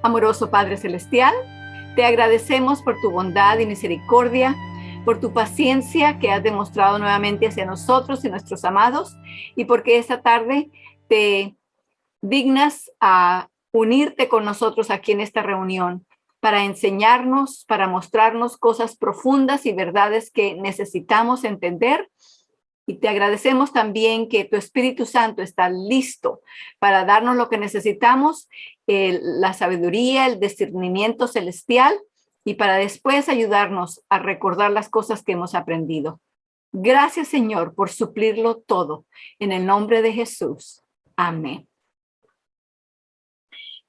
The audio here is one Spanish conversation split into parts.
Amoroso Padre Celestial, te agradecemos por tu bondad y misericordia, por tu paciencia que has demostrado nuevamente hacia nosotros y nuestros amados, y porque esta tarde te dignas a unirte con nosotros aquí en esta reunión para enseñarnos, para mostrarnos cosas profundas y verdades que necesitamos entender. Y te agradecemos también que tu Espíritu Santo está listo para darnos lo que necesitamos, la sabiduría, el discernimiento celestial, y para después ayudarnos a recordar las cosas que hemos aprendido. Gracias, Señor, por suplirlo todo. En el nombre de Jesús. Amén.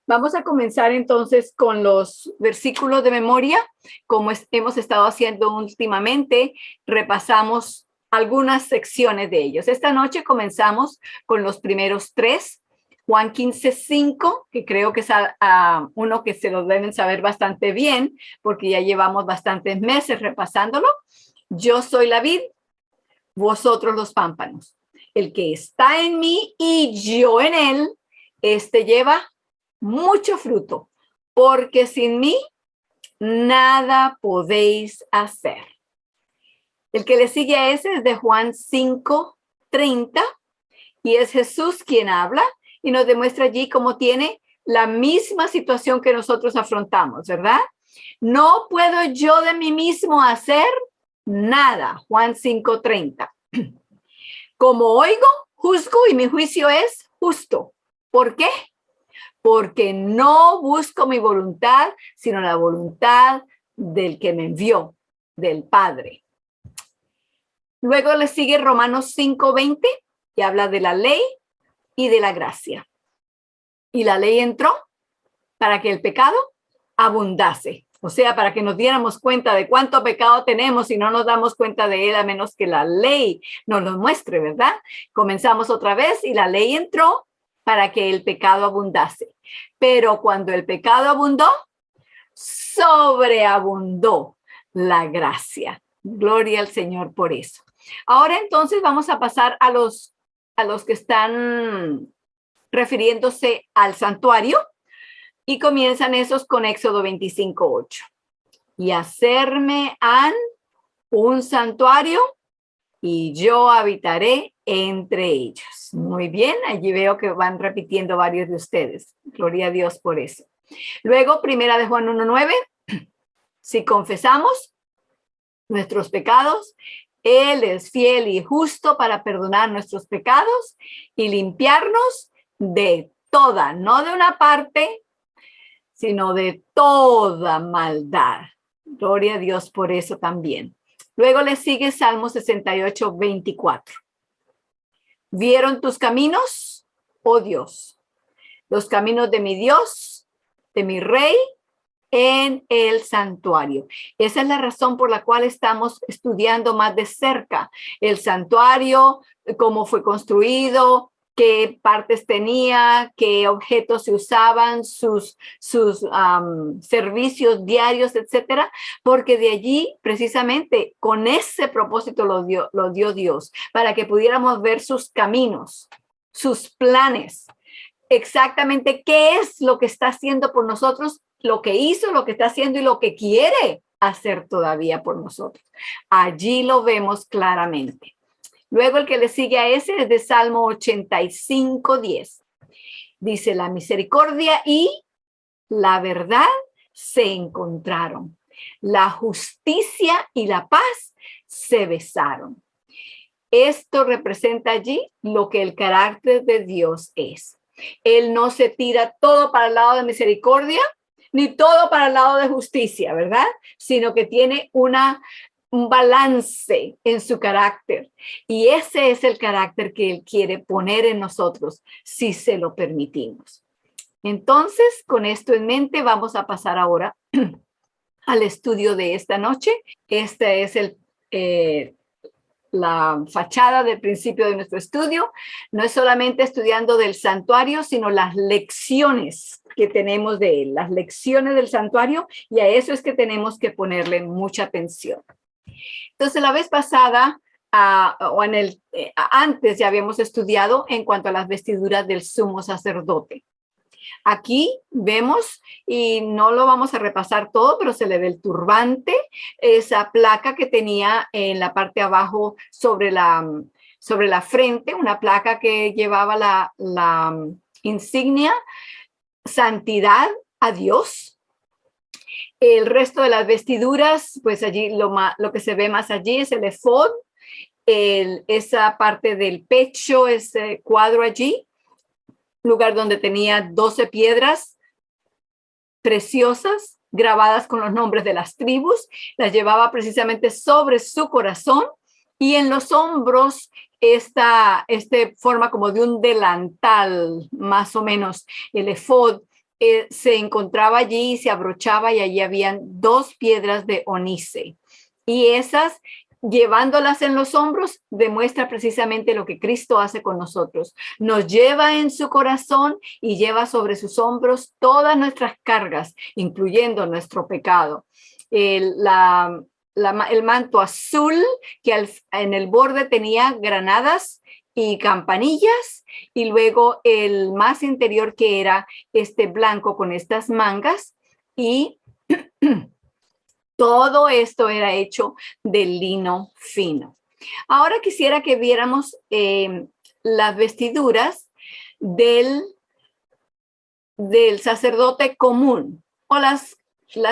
Vamos a comenzar entonces con los versículos de memoria. Como hemos estado haciendo últimamente, repasamos algunas secciones de ellos. Esta noche comenzamos con los primeros tres. Juan 15:5, que creo que es uno que se lo deben saber bastante bien, porque ya llevamos bastantes meses repasándolo. Yo soy la vid, vosotros los pámpanos. El que está en mí y yo en él, este lleva mucho fruto, porque sin mí nada podéis hacer. El que le sigue a ese es de Juan 5:30, y es Jesús quien habla y nos demuestra allí cómo tiene la misma situación que nosotros afrontamos, ¿verdad? No puedo yo de mí mismo hacer nada. Juan 5:30. Como oigo, juzgo y mi juicio es justo. ¿Por qué? Porque no busco mi voluntad, sino la voluntad del que me envió, del Padre. Luego le sigue Romanos 5:20, y habla de la ley y de la gracia. Y la ley entró para que el pecado abundase. O sea, para que nos diéramos cuenta de cuánto pecado tenemos y no nos damos cuenta de él a menos que la ley nos lo muestre, ¿verdad? Comenzamos otra vez y la ley entró para que el pecado abundase. Pero cuando el pecado abundó, sobreabundó la gracia. Gloria al Señor por eso. Ahora entonces vamos a pasar a los que están refiriéndose al santuario, y comienzan esos con Éxodo 25:8. Y hacerme han un santuario y yo habitaré entre ellos. Muy bien, allí veo que van repitiendo varios de ustedes. Gloria a Dios por eso. Luego, primera de Juan 1:9. Si confesamos nuestros pecados, Él es fiel y justo para perdonar nuestros pecados y limpiarnos de toda, no de una parte, sino de toda maldad. Gloria a Dios por eso también. Luego le sigue Salmo 68:24. ¿Vieron tus caminos, oh Dios? Los caminos de mi Dios, de mi Rey, en el santuario. Esa es la razón por la cual estamos estudiando más de cerca el santuario, cómo fue construido, qué partes tenía, qué objetos se usaban, sus servicios diarios, etcétera, porque de allí, precisamente, con ese propósito lo dio Dios, para que pudiéramos ver sus caminos, sus planes, exactamente qué es lo que está haciendo por nosotros, lo que hizo, lo que está haciendo y lo que quiere hacer todavía por nosotros. Allí lo vemos claramente. Luego el que le sigue a ese es de Salmo 85:10. Dice, la misericordia y la verdad se encontraron. La justicia y la paz se besaron. Esto representa allí lo que el carácter de Dios es. Él no se tira todo para el lado de misericordia, ni todo para el lado de justicia, ¿verdad? Sino que tiene un balance en su carácter. Y ese es el carácter que Él quiere poner en nosotros, si se lo permitimos. Entonces, con esto en mente, vamos a pasar ahora al estudio de esta noche. Este es la fachada del principio de nuestro estudio. No es solamente estudiando del santuario, sino las lecciones que tenemos de él, las lecciones del santuario, y a eso es que tenemos que ponerle mucha atención. Entonces, la vez pasada, antes ya habíamos estudiado en cuanto a las vestiduras del sumo sacerdote. Aquí vemos, y no lo vamos a repasar todo, pero se le ve el turbante, esa placa que tenía en la parte de abajo sobre la frente, una placa que llevaba la insignia, santidad a Dios. El resto de las vestiduras, pues allí lo que se ve más allí es el efod, esa parte del pecho, ese cuadro allí, lugar donde tenía 12 piedras preciosas grabadas con los nombres de las tribus, las llevaba precisamente sobre su corazón, y en los hombros forma como de un delantal, más o menos, el efod. Se encontraba allí y se abrochaba, y allí habían 2 piedras de ónice, y esas, llevándolas en los hombros, demuestra precisamente lo que Cristo hace con nosotros. Nos lleva en su corazón y lleva sobre sus hombros todas nuestras cargas, incluyendo nuestro pecado. El manto azul, que en el borde tenía granadas y campanillas, y luego el más interior, que era blanco con estas mangas, y todo esto era hecho de lino fino. Ahora quisiera que viéramos las vestiduras del sacerdote común, o las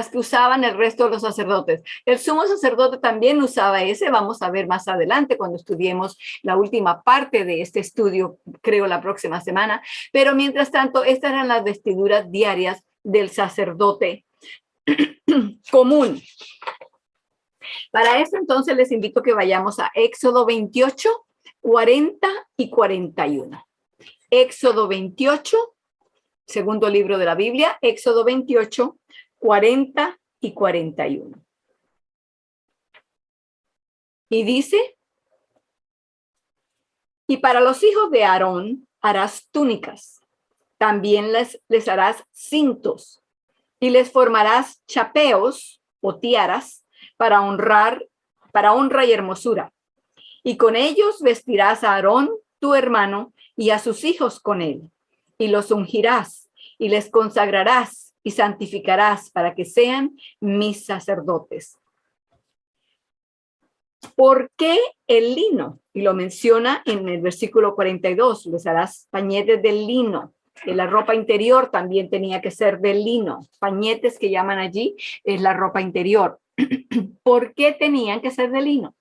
que usaban el resto de los sacerdotes. El sumo sacerdote también usaba ese. Vamos a ver más adelante cuando estudiemos la última parte de este estudio, creo la próxima semana. Pero mientras tanto, estas eran las vestiduras diarias del sacerdote común. Para eso, entonces, les invito a que vayamos a Éxodo 28, 40 y 41. Éxodo 28, segundo libro de la Biblia, Éxodo 28, 40 y 41. Y dice: y para los hijos de Aarón harás túnicas, también les harás cintos, y les formarás chapeos o tiaras para honra y hermosura. Y con ellos vestirás a Aarón, tu hermano, y a sus hijos con él, y los ungirás, y les consagrarás y santificarás para que sean mis sacerdotes. ¿Por qué el lino? Y lo menciona en el versículo 42, les harás pañetes del lino. La ropa interior también tenía que ser de lino. Pañetes, que llaman allí, es la ropa interior. ¿Por qué tenían que ser de lino?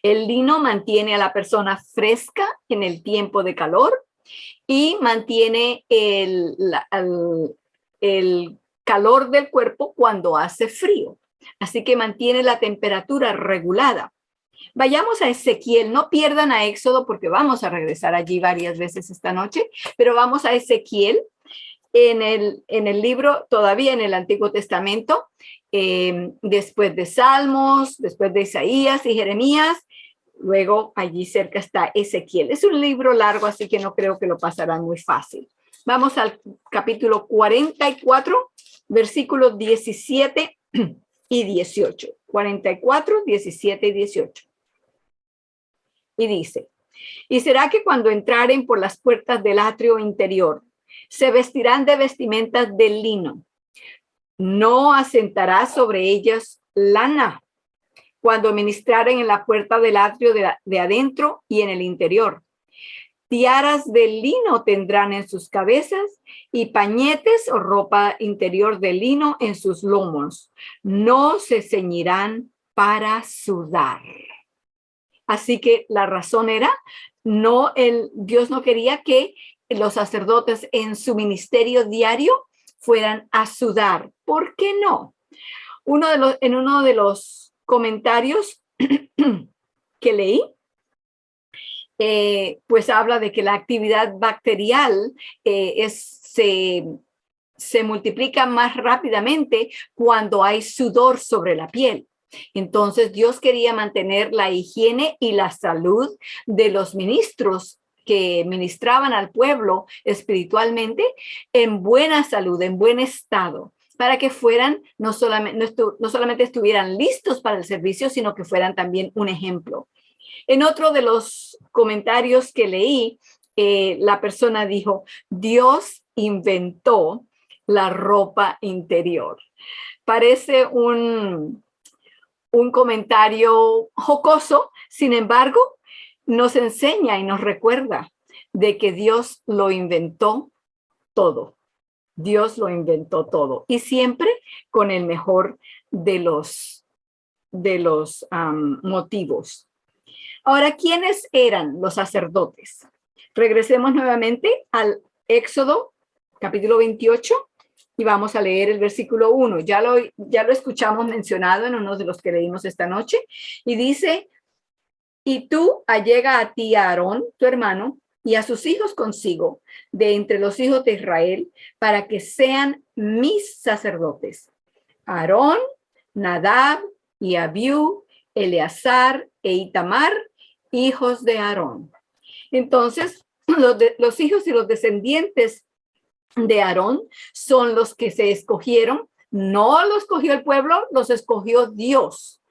El lino mantiene a la persona fresca en el tiempo de calor y mantiene el calor del cuerpo cuando hace frío. Así que mantiene la temperatura regulada. Vayamos a Ezequiel, no pierdan a Éxodo porque vamos a regresar allí varias veces esta noche, pero vamos a Ezequiel en el libro, todavía en el Antiguo Testamento, después de Salmos, después de Isaías y Jeremías, luego allí cerca está Ezequiel. Es un libro largo, así que no creo que lo pasarán muy fácil. Vamos al capítulo 44, versículos 17 y 18. 44, 17 y 18. Y dice: y será que cuando entraren por las puertas del atrio interior, se vestirán de vestimentas de lino. No asentará sobre ellas lana cuando ministraren en la puerta del atrio de adentro y en el interior. Tiaras de lino tendrán en sus cabezas y pañetes o ropa interior de lino en sus lomos. No se ceñirán para sudar. Así que la razón era, Dios no quería que los sacerdotes en su ministerio diario fueran a sudar. ¿Por qué no? En uno de los comentarios que leí, pues habla de que la actividad bacterial se multiplica más rápidamente cuando hay sudor sobre la piel. Entonces Dios quería mantener la higiene y la salud de los ministros que ministraban al pueblo espiritualmente en buena salud, en buen estado, para que fueran, no solamente estuvieran listos para el servicio, sino que fueran también un ejemplo. En otro de los comentarios que leí, la persona dijo: Dios inventó la ropa interior. Parece un comentario jocoso, sin embargo, nos enseña y nos recuerda de que Dios lo inventó todo. Dios lo inventó todo y siempre con el mejor de los motivos. Ahora, ¿quiénes eran los sacerdotes? Regresemos nuevamente al Éxodo, capítulo 28, y vamos a leer el versículo 1. Ya lo escuchamos mencionado en uno de los que leímos esta noche, y dice, y tú allega a ti a Aarón, tu hermano, y a sus hijos consigo, de entre los hijos de Israel, para que sean mis sacerdotes. Aarón, Nadab y Abiú, Eleazar e Itamar, hijos de Aarón. Entonces, los hijos y los descendientes de Aarón son los que se escogieron. No los escogió el pueblo, los escogió Dios.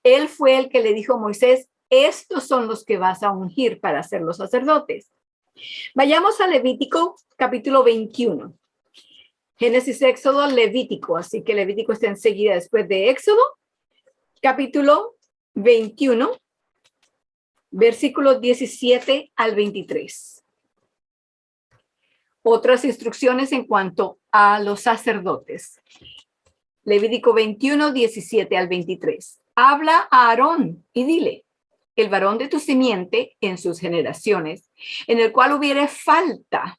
Él fue el que le dijo a Moisés, estos son los que vas a ungir para ser los sacerdotes. Vayamos a Levítico capítulo 21. Génesis, Éxodo, Levítico. Así que Levítico está enseguida después de Éxodo. Capítulo 21, versículos 17 al 23. Otras instrucciones en cuanto a los sacerdotes. Levítico 21, 17 al 23. Habla a Aarón y dile, el varón de tu simiente en sus generaciones, en el cual hubiere falta,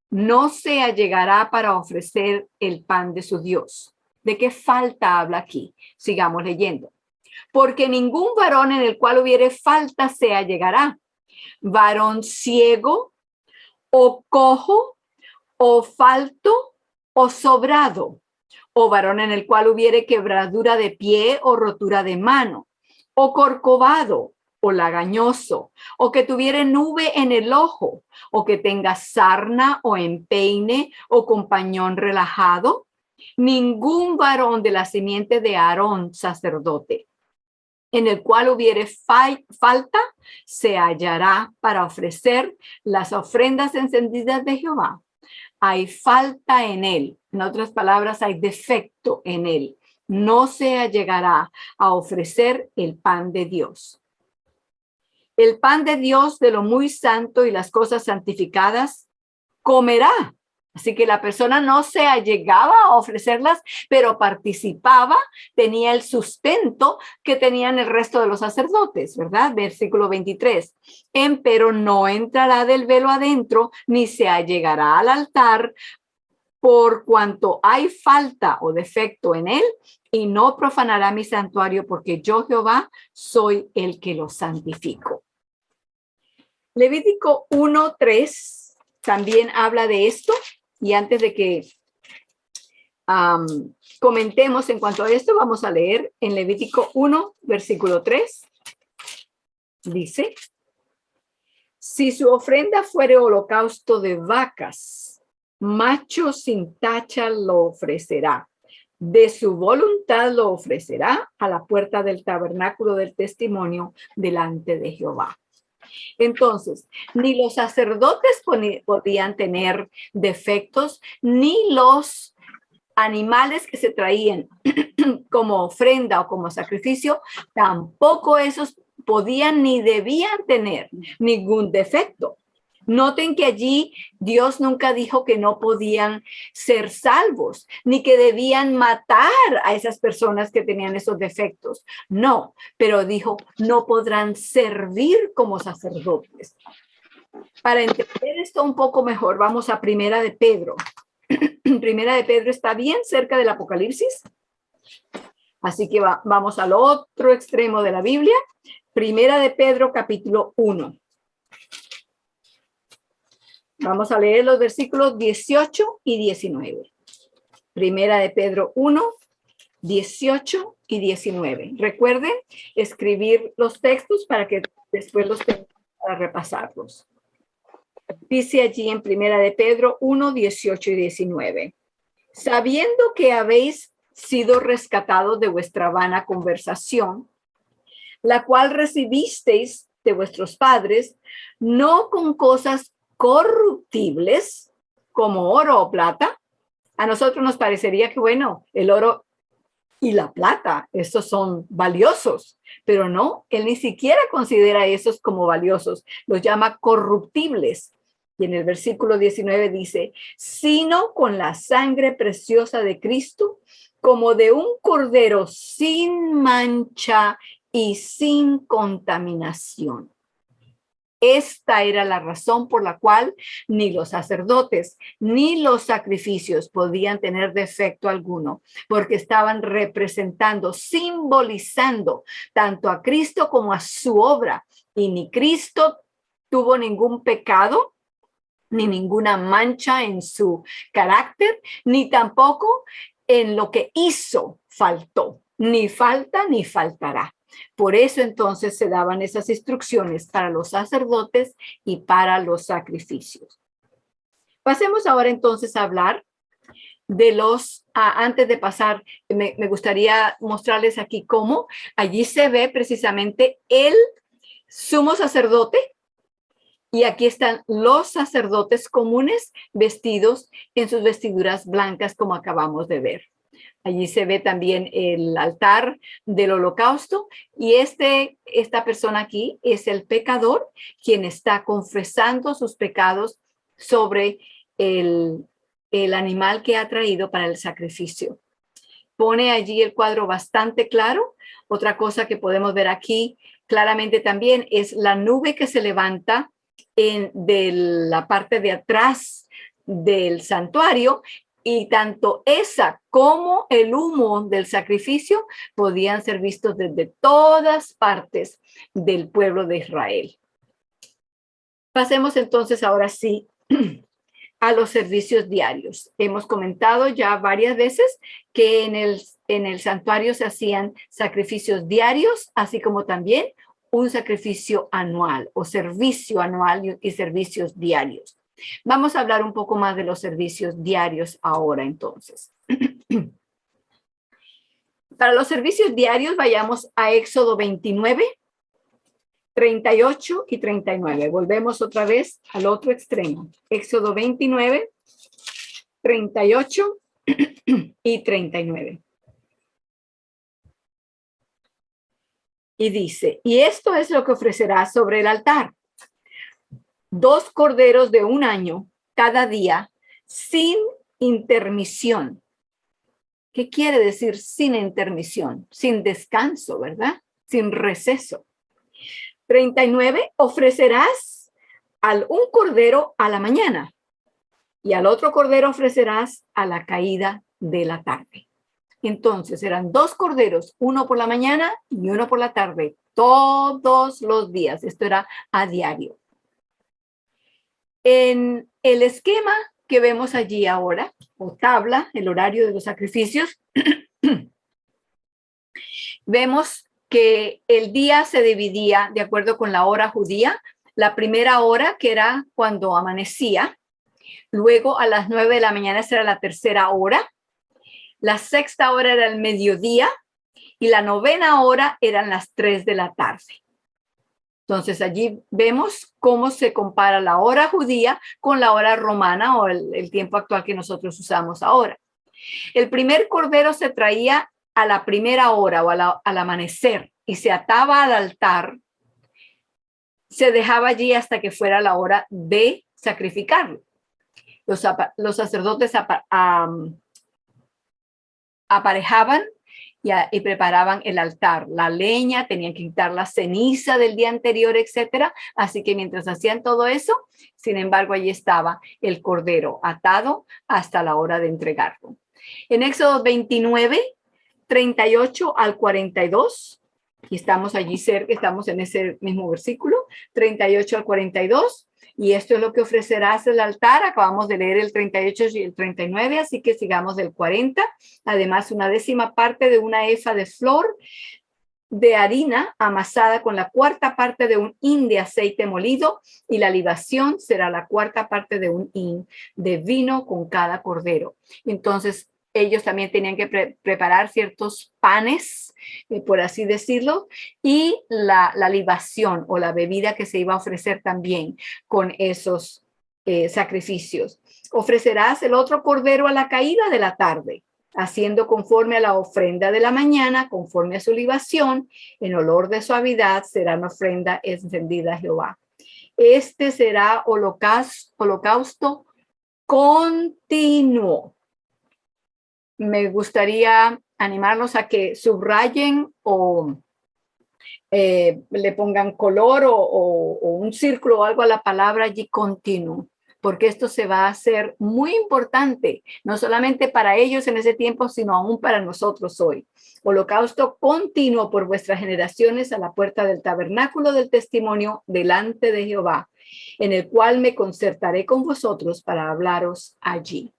no se allegará para ofrecer el pan de su Dios. ¿De qué falta habla aquí? Sigamos leyendo. Porque ningún varón en el cual hubiere falta se allegará. Varón ciego, o cojo, o falto, o sobrado, o varón en el cual hubiere quebradura de pie, o rotura de mano, o corcovado, o lagañoso, o que tuviere nube en el ojo, o que tenga sarna o empeine, o con pañón relajado, ningún varón de la simiente de Aarón, sacerdote, en el cual hubiere falta, se hallará para ofrecer las ofrendas encendidas de Jehová. Hay falta en él, en otras palabras, hay defecto en él. No se allegará a ofrecer el pan de Dios. El pan de Dios de lo muy santo y las cosas santificadas comerá. Así que la persona no se allegaba a ofrecerlas, pero participaba, tenía el sustento que tenían el resto de los sacerdotes, ¿verdad? Versículo 23. Empero no entrará del velo adentro, ni se allegará al altar, por cuanto hay falta o defecto en él, y no profanará mi santuario, porque yo, Jehová, soy el que lo santifico. Levítico 1:3 también habla de esto, y antes de que comentemos en cuanto a esto, vamos a leer en Levítico 1, versículo 3. Dice, si su ofrenda fuere holocausto de vacas, macho sin tacha lo ofrecerá. De su voluntad lo ofrecerá a la puerta del tabernáculo del testimonio delante de Jehová. Entonces, ni los sacerdotes podían tener defectos, ni los animales que se traían como ofrenda o como sacrificio, tampoco esos podían ni debían tener ningún defecto. Noten que allí Dios nunca dijo que no podían ser salvos, ni que debían matar a esas personas que tenían esos defectos. No, pero dijo, no podrán servir como sacerdotes. Para entender esto un poco mejor, vamos a Primera de Pedro. Primera de Pedro está bien cerca del Apocalipsis. Así que vamos al otro extremo de la Biblia. Primera de Pedro, capítulo 1. Vamos a leer los versículos 18 y 19. Primera de Pedro 1, 18 y 19. Recuerden escribir los textos para que después los tengan para repasarlos. Dice allí en Primera de Pedro 1, 18 y 19. Sabiendo que habéis sido rescatados de vuestra vana conversación, la cual recibisteis de vuestros padres, no con cosas corruptibles, como oro o plata. A nosotros nos parecería que, bueno, el oro y la plata, estos son valiosos, pero no, él ni siquiera considera esos como valiosos, los llama corruptibles. Y en el versículo 19 dice, sino con la sangre preciosa de Cristo, como de un cordero sin mancha y sin contaminación. Esta era la razón por la cual ni los sacerdotes ni los sacrificios podían tener defecto alguno, porque estaban representando, simbolizando tanto a Cristo como a su obra. Y ni Cristo tuvo ningún pecado, ni ninguna mancha en su carácter, ni tampoco en lo que hizo faltó, ni falta ni faltará. Por eso entonces se daban esas instrucciones para los sacerdotes y para los sacrificios. Pasemos ahora entonces a hablar de antes de pasar, me gustaría mostrarles aquí cómo allí se ve precisamente el sumo sacerdote. Y aquí están los sacerdotes comunes vestidos en sus vestiduras blancas, como acabamos de ver. Allí se ve también el altar del holocausto y esta persona aquí es el pecador quien está confesando sus pecados sobre el animal que ha traído para el sacrificio. Pone allí el cuadro bastante claro. Otra cosa que podemos ver aquí claramente también es la nube que se levanta de la parte de atrás del santuario, y tanto esa como el humo del sacrificio podían ser vistos desde todas partes del pueblo de Israel. Pasemos entonces ahora sí a los servicios diarios. Hemos comentado ya varias veces que en el santuario se hacían sacrificios diarios, así como también un sacrificio anual o servicio anual y servicios diarios. Vamos a hablar un poco más de los servicios diarios ahora entonces. Para los servicios diarios vayamos a Éxodo 29, 38 y 39. Volvemos otra vez al otro extremo. Éxodo 29, 38 y 39. Y dice, y esto es lo que ofrecerás sobre el altar: 2 corderos de 1 año cada día, sin intermisión. ¿Qué quiere decir sin intermisión? Sin descanso, ¿verdad? Sin receso. 39, ofrecerás un cordero a la mañana y al otro cordero ofrecerás a la caída de la tarde. Entonces eran 2 corderos, uno por la mañana y uno por la tarde, todos los días. Esto era a diario. En el esquema que vemos allí ahora, o tabla, el horario de los sacrificios, vemos que el día se dividía de acuerdo con la hora judía. La primera hora, que era cuando amanecía, luego a las 9 de la mañana, esa era la tercera hora, la sexta hora era el mediodía y la novena hora eran las 3 de la tarde. Entonces allí vemos cómo se compara la hora judía con la hora romana o el tiempo actual que nosotros usamos ahora. El primer cordero se traía a la primera hora o al amanecer y se ataba al altar. Se dejaba allí hasta que fuera la hora de sacrificarlo. Los sacerdotes aparejaban y preparaban el altar, la leña, tenían que quitar la ceniza del día anterior, etcétera. Así que mientras hacían todo eso, sin embargo, allí estaba el cordero atado hasta la hora de entregarlo. En Éxodo 29, 38 al 42, y estamos allí cerca, estamos en ese mismo versículo, 38 al 42, y esto es lo que ofrecerás el altar. Acabamos de leer el 38 y el 39, así que sigamos del 40. Además, 1/10 parte de una efa de flor de harina amasada con la 4ª parte de un hin de aceite molido, y la libación será la 4ª parte de un hin de vino con cada cordero. Entonces, ellos también tenían que preparar ciertos panes, por así decirlo, y la libación o la bebida que se iba a ofrecer también con esos sacrificios. Ofrecerás el otro cordero a la caída de la tarde, haciendo conforme a la ofrenda de la mañana, conforme a su libación, en olor de suavidad será una ofrenda encendida a Jehová. Este será holocausto continuo. Me gustaría animarlos a que subrayen o le pongan color o un círculo o algo a la palabra allí continuo, porque esto se va a hacer muy importante, no solamente para ellos en ese tiempo, sino aún para nosotros hoy. Holocausto continuo por vuestras generaciones a la puerta del tabernáculo del testimonio delante de Jehová, en el cual me concertaré con vosotros para hablaros allí.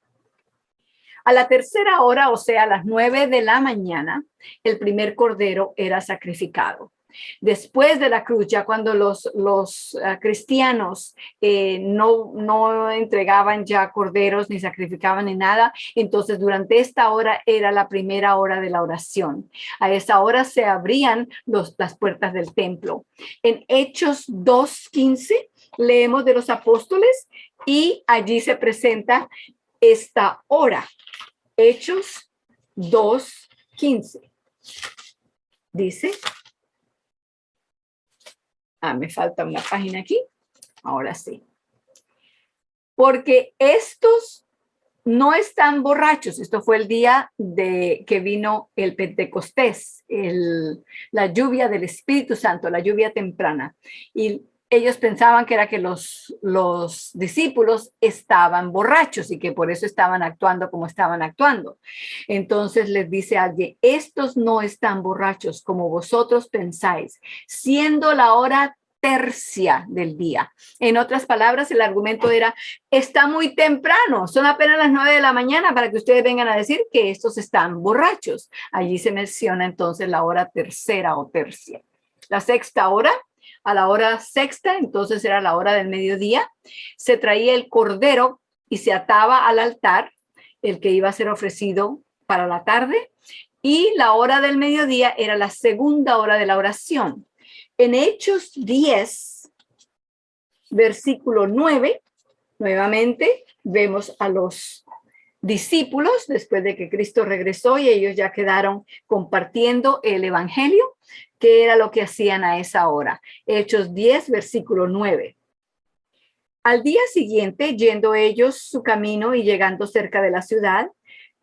A la tercera hora, o sea, a las 9 de la mañana, el primer cordero era sacrificado. Después de la cruz, ya cuando los cristianos no entregaban ya corderos, ni sacrificaban ni nada, entonces durante esta hora era la primera hora de la oración. A esa hora se abrían las puertas del templo. En Hechos 2:15 leemos de los apóstoles y allí se presenta esta hora. Hechos 2:15. Dice, me falta una página aquí. Ahora sí. Porque estos no están borrachos. Esto fue el día que vino el Pentecostés, la lluvia del Espíritu Santo, la lluvia temprana. Y ellos pensaban que era que los discípulos estaban borrachos y que por eso estaban actuando como estaban actuando. Entonces les dice alguien, estos no están borrachos como vosotros pensáis, siendo la hora tercia del día. En otras palabras, el argumento era, está muy temprano, son apenas las 9 de la mañana para que ustedes vengan a decir que estos están borrachos. Allí se menciona entonces la hora tercera o tercia. La sexta hora, a la hora sexta, entonces era la hora del mediodía, se traía el cordero y se ataba al altar, el que iba a ser ofrecido para la tarde, y la hora del mediodía era la segunda hora de la oración. En Hechos 10, versículo 9, nuevamente vemos a los discípulos después de que Cristo regresó y ellos ya quedaron compartiendo el evangelio, que era lo que hacían a esa hora. Hechos 10, versículo 9. Al día siguiente, yendo ellos su camino y llegando cerca de la ciudad,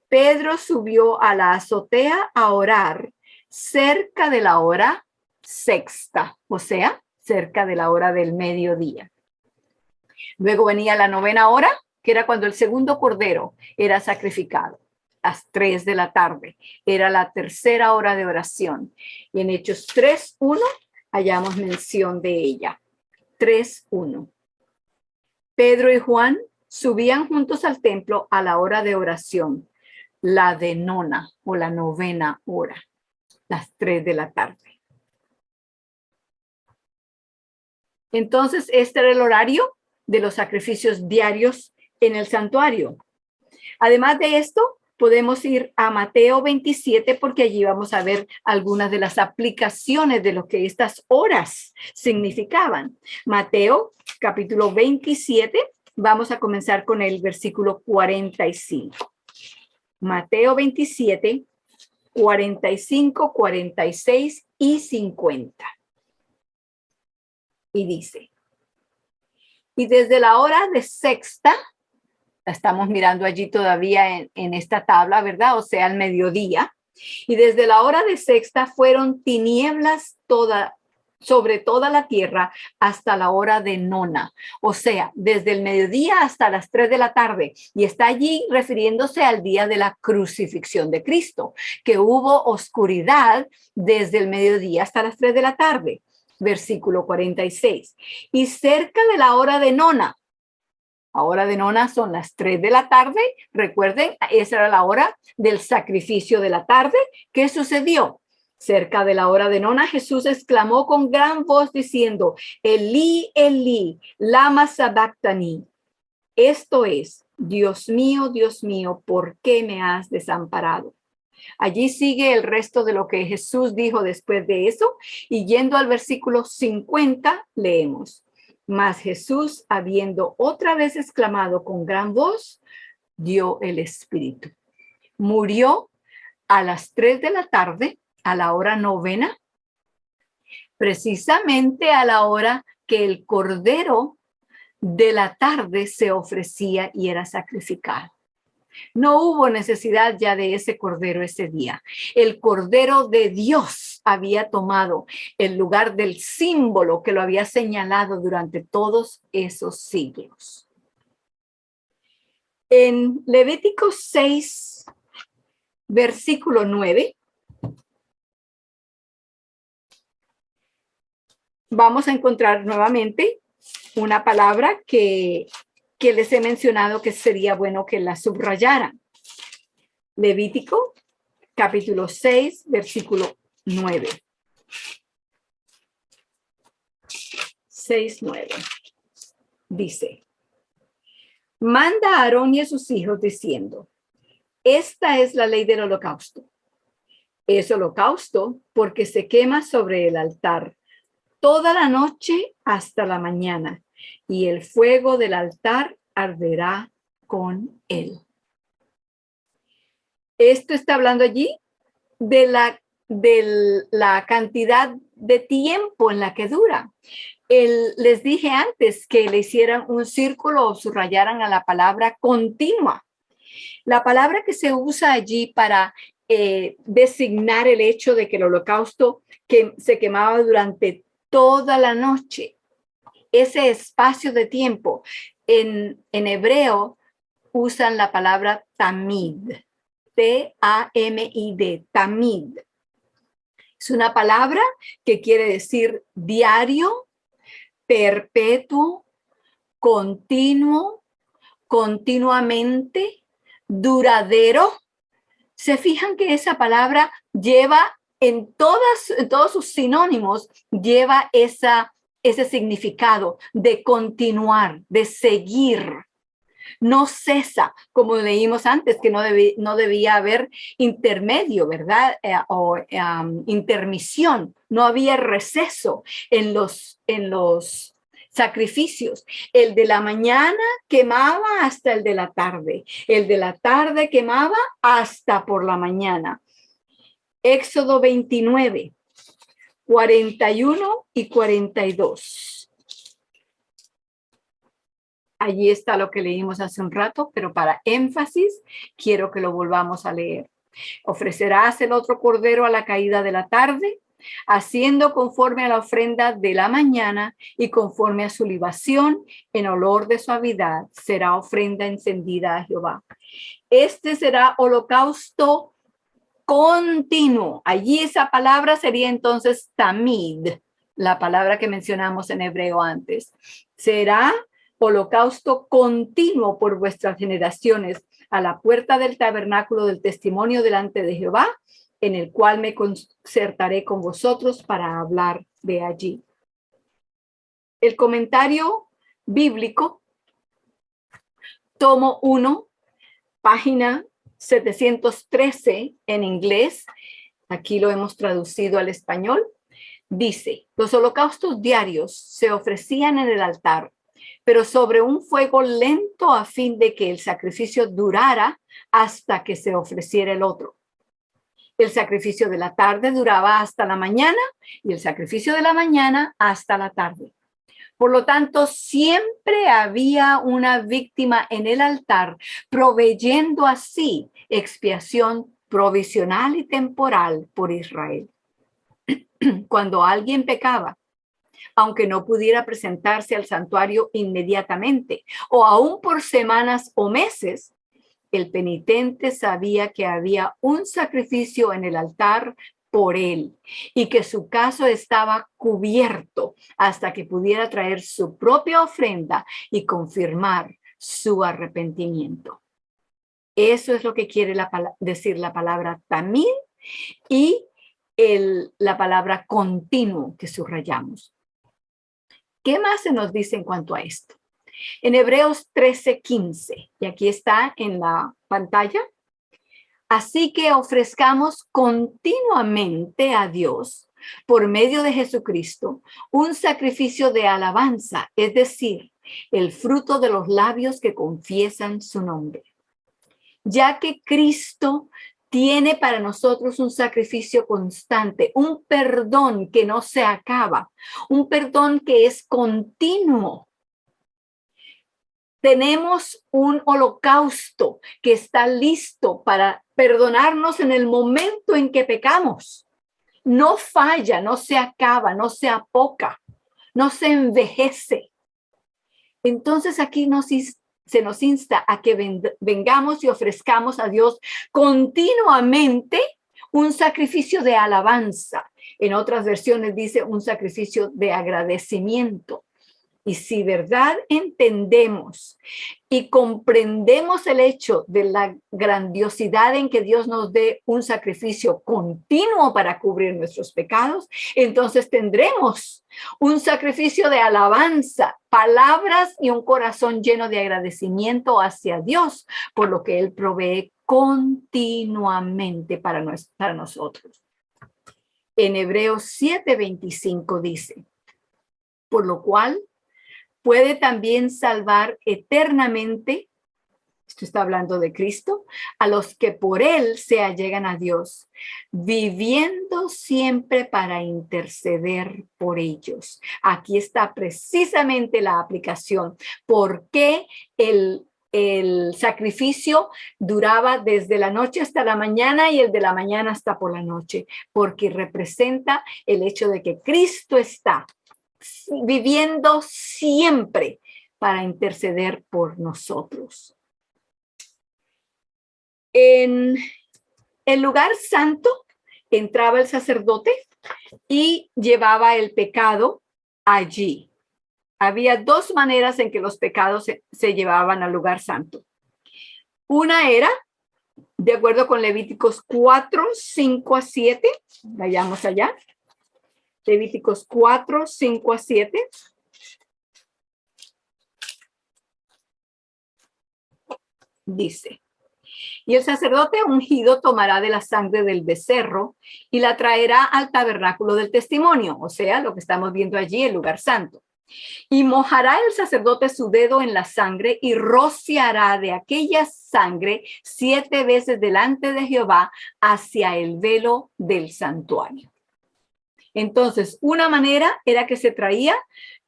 Pedro subió a la azotea a orar cerca de la hora sexta, o sea, cerca de la hora del mediodía. Luego venía la novena hora, que era cuando el segundo cordero era sacrificado. Las 3 de la tarde era la tercera hora de oración. Y en Hechos 3:1 hallamos mención de ella. 3:1. Pedro y Juan subían juntos al templo a la hora de oración, la de nona o la novena hora, las 3 de la tarde. Entonces, este era el horario de los sacrificios diarios en el santuario. Además de esto, podemos ir a Mateo 27 porque allí vamos a ver algunas de las aplicaciones de lo que estas horas significaban. Mateo capítulo 27, vamos a comenzar con el versículo 45. Mateo 27, 45, 46 y 50. Y dice, y desde la hora de sexta, la estamos mirando allí todavía en esta tabla, ¿verdad? O sea, al mediodía. Y desde la hora de sexta fueron tinieblas sobre toda la tierra hasta la hora de nona. O sea, desde el mediodía hasta las 3 de la tarde. Y está allí refiriéndose al día de la crucifixión de Cristo, que hubo oscuridad desde el mediodía hasta las 3 de la tarde. Versículo 46. Y cerca de la hora de nona. La hora de nona son las 3 de la tarde. Recuerden, esa era la hora del sacrificio de la tarde. ¿Qué sucedió? Cerca de la hora de nona, Jesús exclamó con gran voz diciendo, Elí, Elí, lama sabactani. Esto es, Dios mío, ¿por qué me has desamparado? Allí sigue el resto de lo que Jesús dijo después de eso y yendo al versículo 50 leemos. Mas Jesús, habiendo otra vez exclamado con gran voz, dio el espíritu. Murió a las 3 de la tarde, a la hora novena, precisamente a la hora que el cordero de la tarde se ofrecía y era sacrificado. No hubo necesidad ya de ese cordero ese día. El cordero de Dios había tomado el lugar del símbolo que lo había señalado durante todos esos siglos. En Levítico 6, versículo 9, vamos a encontrar nuevamente una palabra que les he mencionado que sería bueno que la subrayaran. Levítico, capítulo 6, versículo 9. 6:9. Dice: manda a Aarón y a sus hijos diciendo: esta es la ley del holocausto. Es holocausto porque se quema sobre el altar toda la noche hasta la mañana, y el fuego del altar arderá con él. Esto está hablando allí de la cantidad de tiempo en la que dura. Les dije antes que le hicieran un círculo o subrayaran a la palabra continua. La palabra que se usa allí para designar el hecho de que el holocausto que se quemaba durante toda la noche, ese espacio de tiempo, en hebreo usan la palabra tamid, T-A-M-I-D, tamid. Es una palabra que quiere decir diario, perpetuo, continuo, continuamente, duradero. Se fijan que esa palabra lleva en todos sus sinónimos, lleva ese significado de continuar, de seguir. No cesa, como leímos antes, que no debía haber intermedio, ¿verdad? Intermisión. No había receso en los sacrificios. El de la mañana quemaba hasta el de la tarde. El de la tarde quemaba hasta por la mañana. Éxodo 29, 41 y 42. Allí está lo que leímos hace un rato, pero para énfasis quiero que lo volvamos a leer. Ofrecerás el otro cordero a la caída de la tarde, haciendo conforme a la ofrenda de la mañana y conforme a su libación en olor de suavidad, será ofrenda encendida a Jehová. Este será holocausto continuo. Allí esa palabra sería entonces tamid, la palabra que mencionamos en hebreo antes. Será holocausto continuo por vuestras generaciones a la puerta del tabernáculo del testimonio delante de Jehová, en el cual me concertaré con vosotros para hablar de allí. El comentario bíblico, tomo 1, página 713 en inglés, aquí lo hemos traducido al español, dice: los holocaustos diarios se ofrecían en el altar, pero sobre un fuego lento a fin de que el sacrificio durara hasta que se ofreciera el otro. El sacrificio de la tarde duraba hasta la mañana y el sacrificio de la mañana hasta la tarde. Por lo tanto, siempre había una víctima en el altar, proveyendo así expiación provisional y temporal por Israel. Cuando alguien pecaba, aunque no pudiera presentarse al santuario inmediatamente, o aún por semanas o meses, el penitente sabía que había un sacrificio en el altar por él y que su caso estaba cubierto hasta que pudiera traer su propia ofrenda y confirmar su arrepentimiento. Eso es lo que quiere decir la palabra tamid y la palabra continuo que subrayamos. ¿Qué más se nos dice en cuanto a esto? En Hebreos 13:15, y aquí está en la pantalla. Así que ofrezcamos continuamente a Dios por medio de Jesucristo, un sacrificio de alabanza, es decir, el fruto de los labios que confiesan su nombre. Ya que Cristo tiene para nosotros un sacrificio constante, un perdón que no se acaba, un perdón que es continuo. Tenemos un holocausto que está listo para perdonarnos en el momento en que pecamos. No falla, no se acaba, no se apoca, no se envejece. Entonces aquí se nos insta a que vengamos y ofrezcamos a Dios continuamente un sacrificio de alabanza. En otras versiones dice un sacrificio de agradecimiento. Y si verdad entendemos y comprendemos el hecho de la grandiosidad en que Dios nos dé un sacrificio continuo para cubrir nuestros pecados, entonces tendremos un sacrificio de alabanza, palabras y un corazón lleno de agradecimiento hacia Dios por lo que Él provee continuamente para nosotros. En Hebreos 7:25 dice, por lo cual puede también salvar eternamente, esto está hablando de Cristo, a los que por Él se allegan a Dios, viviendo siempre para interceder por ellos. Aquí está precisamente la aplicación. ¿Por qué el sacrificio duraba desde la noche hasta la mañana y el de la mañana hasta por la noche? Porque representa el hecho de que Cristo está viviendo siempre para interceder por nosotros. En el lugar santo entraba el sacerdote y llevaba el pecado allí. Había dos maneras en que los pecados se llevaban al lugar santo. Una era, de acuerdo con Levíticos 4:5-7, vayamos allá. Levíticos 4:5-7. Dice, y el sacerdote ungido tomará de la sangre del becerro y la traerá al tabernáculo del testimonio, o sea, lo que estamos viendo allí, el lugar santo. Y mojará el sacerdote su dedo en la sangre y rociará de aquella sangre 7 veces delante de Jehová hacia el velo del santuario. Entonces, una manera era que se traía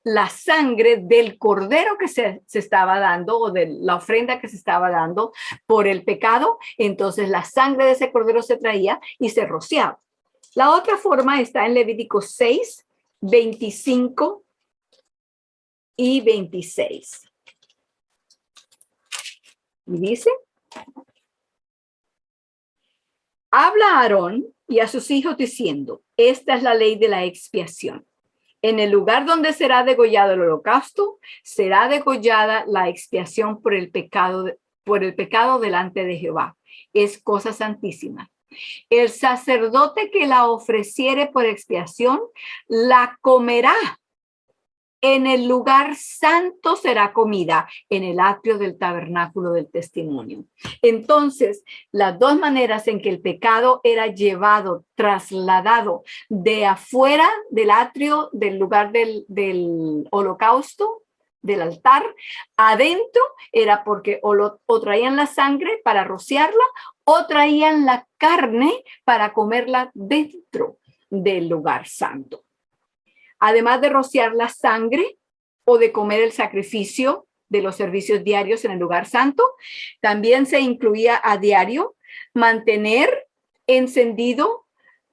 la sangre del cordero que se estaba dando o de la ofrenda que se estaba dando por el pecado. Entonces, la sangre de ese cordero se traía y se rociaba. La otra forma está en Levíticos 6:25 y 26. Y dice, habla a Aarón y a sus hijos diciendo, esta es la ley de la expiación. En el lugar donde será degollado el holocausto, será degollada la expiación por el pecado delante de Jehová. Es cosa santísima. El sacerdote que la ofreciere por expiación, la comerá. En el lugar santo será comida, en el atrio del tabernáculo del testimonio. Entonces, las dos maneras en que el pecado era llevado, trasladado de afuera del atrio, del lugar del holocausto, del altar, adentro, era porque o traían la sangre para rociarla o traían la carne para comerla dentro del lugar santo. Además de rociar la sangre o de comer el sacrificio de los servicios diarios en el lugar santo, también se incluía a diario mantener encendido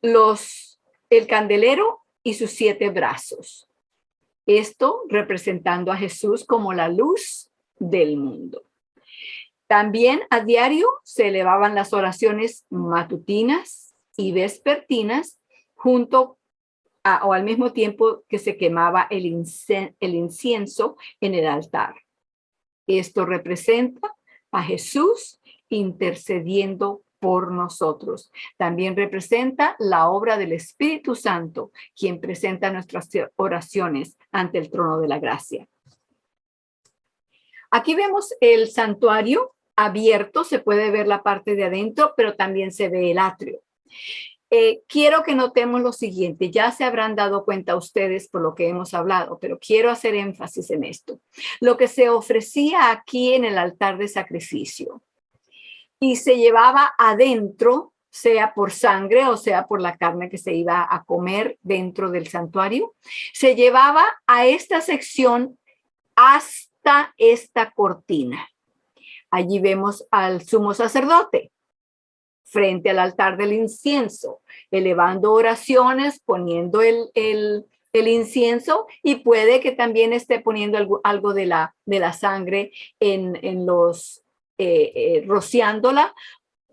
el candelero y sus 7 brazos. Esto representando a Jesús como la luz del mundo. También a diario se elevaban las oraciones matutinas y vespertinas junto o al mismo tiempo que se quemaba el incienso en el altar. Esto representa a Jesús intercediendo por nosotros. También representa la obra del Espíritu Santo, quien presenta nuestras oraciones ante el trono de la gracia. Aquí vemos el santuario abierto, se puede ver la parte de adentro, pero también se ve el atrio. quiero que notemos lo siguiente. Ya se habrán dado cuenta ustedes por lo que hemos hablado, pero quiero hacer énfasis en esto. Lo que se ofrecía aquí en el altar de sacrificio y se llevaba adentro, sea por sangre o sea por la carne que se iba a comer dentro del santuario, se llevaba a esta sección hasta esta cortina. Allí vemos al sumo sacerdote frente al altar del incienso, elevando oraciones, poniendo el incienso, y puede que también esté poniendo algo de la sangre en los, rociándola,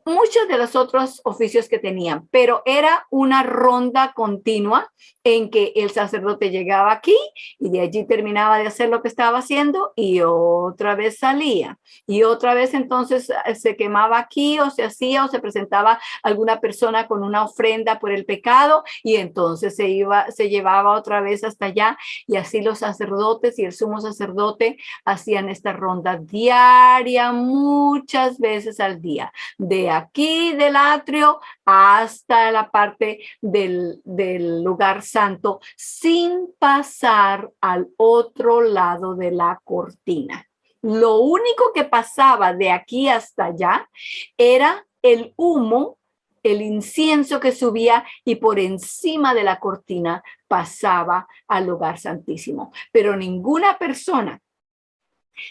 muchos de los otros oficios que tenían, pero era una ronda continua en que el sacerdote llegaba aquí y de allí terminaba de hacer lo que estaba haciendo y otra vez salía. Y otra vez entonces se quemaba aquí o se hacía o se presentaba alguna persona con una ofrenda por el pecado y entonces se llevaba otra vez hasta allá, y así los sacerdotes y el sumo sacerdote hacían esta ronda diaria muchas veces al día, de aquí del atrio hasta la parte del lugar santo, sin pasar al otro lado de la cortina. Lo único que pasaba de aquí hasta allá era el humo, el incienso que subía, y por encima de la cortina pasaba al lugar santísimo. Pero ninguna persona,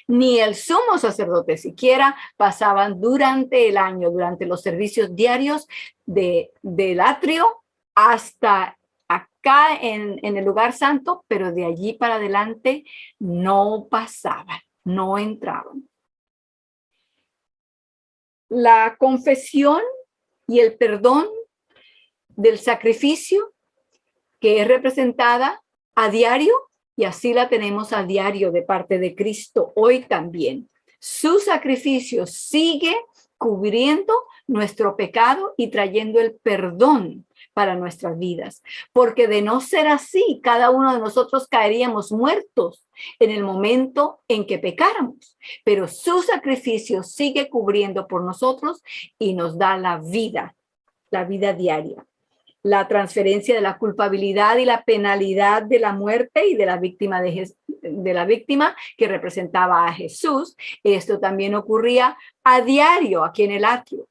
ni el sumo sacerdote siquiera, pasaban durante el año, durante los servicios diarios del atrio hasta acá en el lugar santo, pero de allí para adelante no pasaban, no entraban. La confesión y el perdón del sacrificio, que es representada a diario, y así la tenemos a diario de parte de Cristo hoy también. Su sacrificio sigue cubriendo nuestro pecado y trayendo el perdón para nuestras vidas, porque de no ser así, cada uno de nosotros caeríamos muertos en el momento en que pecáramos, pero su sacrificio sigue cubriendo por nosotros y nos da la vida diaria. La transferencia de la culpabilidad y la penalidad de la muerte y de la víctima que representaba a Jesús. Esto también ocurría a diario aquí en el atrio.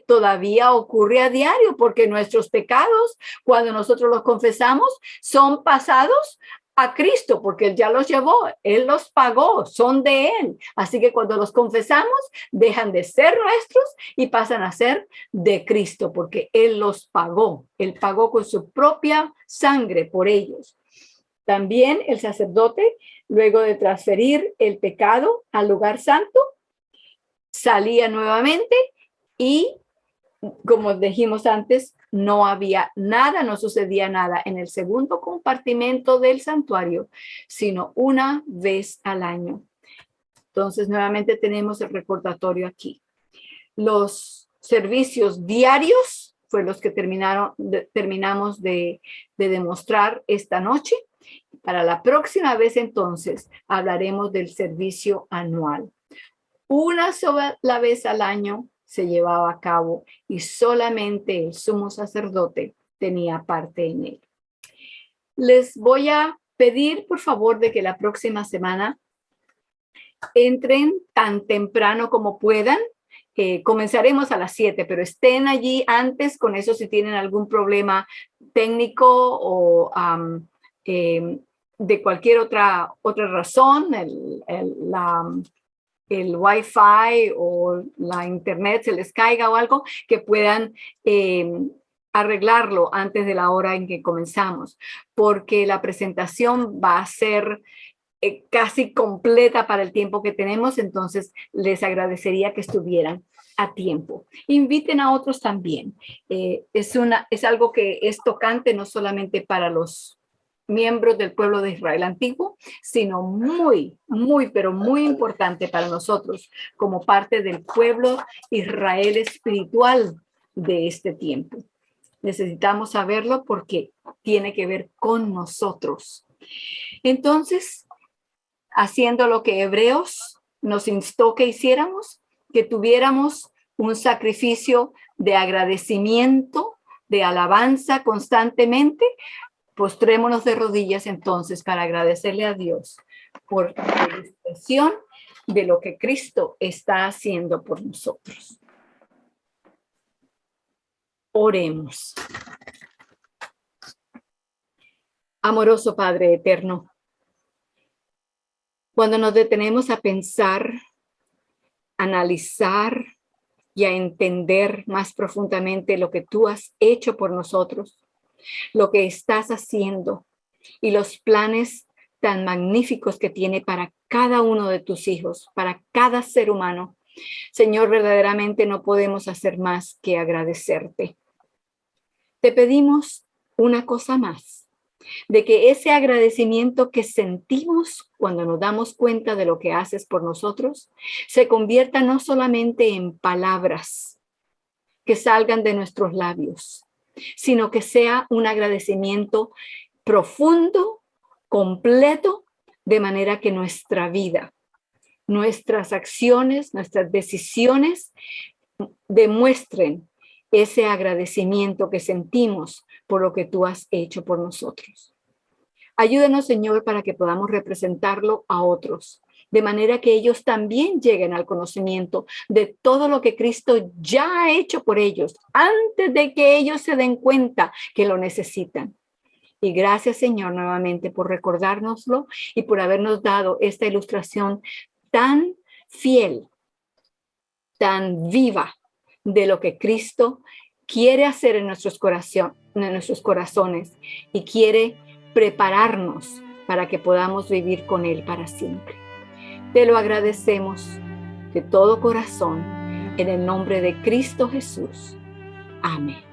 Todavía ocurre a diario, porque nuestros pecados, cuando nosotros los confesamos, son pasados a Cristo, porque Él ya los llevó, Él los pagó, son de Él. Así que cuando los confesamos, dejan de ser nuestros y pasan a ser de Cristo, porque Él los pagó. Él pagó con su propia sangre por ellos. También el sacerdote, luego de transferir el pecado al lugar santo, salía nuevamente y, como dijimos antes, no había nada, no sucedía nada en el segundo compartimento del santuario, sino una vez al año. Entonces, nuevamente tenemos el recordatorio aquí. Los servicios diarios fue los que terminamos de demostrar esta noche. Para la próxima vez, entonces, hablaremos del servicio anual. Una sola vez al año se llevaba a cabo y solamente el sumo sacerdote tenía parte en él. Les voy a pedir, por favor, de que la próxima semana entren tan temprano como puedan. Comenzaremos a las 7, pero estén allí antes, con eso si tienen algún problema técnico o de cualquier otra razón, el Wi-Fi o la internet se les caiga o algo, que puedan arreglarlo antes de la hora en que comenzamos, porque la presentación va a ser casi completa para el tiempo que tenemos. Entonces les agradecería que estuvieran a tiempo. Inviten a otros también. Es algo que es tocante no solamente para los miembros del pueblo de Israel antiguo, sino pero muy importante para nosotros como parte del pueblo Israel espiritual de este tiempo. Necesitamos saberlo porque tiene que ver con nosotros. Entonces, haciendo lo que Hebreos nos instó que hiciéramos, que tuviéramos un sacrificio de agradecimiento de alabanza constantemente, postrémonos de rodillas entonces para agradecerle a Dios por la ilustración de lo que Cristo está haciendo por nosotros. Oremos. Amoroso Padre eterno, cuando nos detenemos a pensar, analizar y a entender más profundamente lo que tú has hecho por nosotros, lo que estás haciendo y los planes tan magníficos que tiene para cada uno de tus hijos, para cada ser humano, Señor, verdaderamente no podemos hacer más que agradecerte. Te pedimos una cosa más, de que ese agradecimiento que sentimos cuando nos damos cuenta de lo que haces por nosotros, se convierta no solamente en palabras que salgan de nuestros labios, sino que sea un agradecimiento profundo, completo, de manera que nuestra vida, nuestras acciones, nuestras decisiones demuestren ese agradecimiento que sentimos por lo que tú has hecho por nosotros. Ayúdanos, Señor, para que podamos representarlo a otros, de manera que ellos también lleguen al conocimiento de todo lo que Cristo ya ha hecho por ellos, antes de que ellos se den cuenta que lo necesitan. Y gracias, Señor, nuevamente por recordárnoslo y por habernos dado esta ilustración tan fiel, tan viva de lo que Cristo quiere hacer en nuestros corazones y quiere prepararnos para que podamos vivir con Él para siempre. Te lo agradecemos de todo corazón en el nombre de Cristo Jesús. Amén.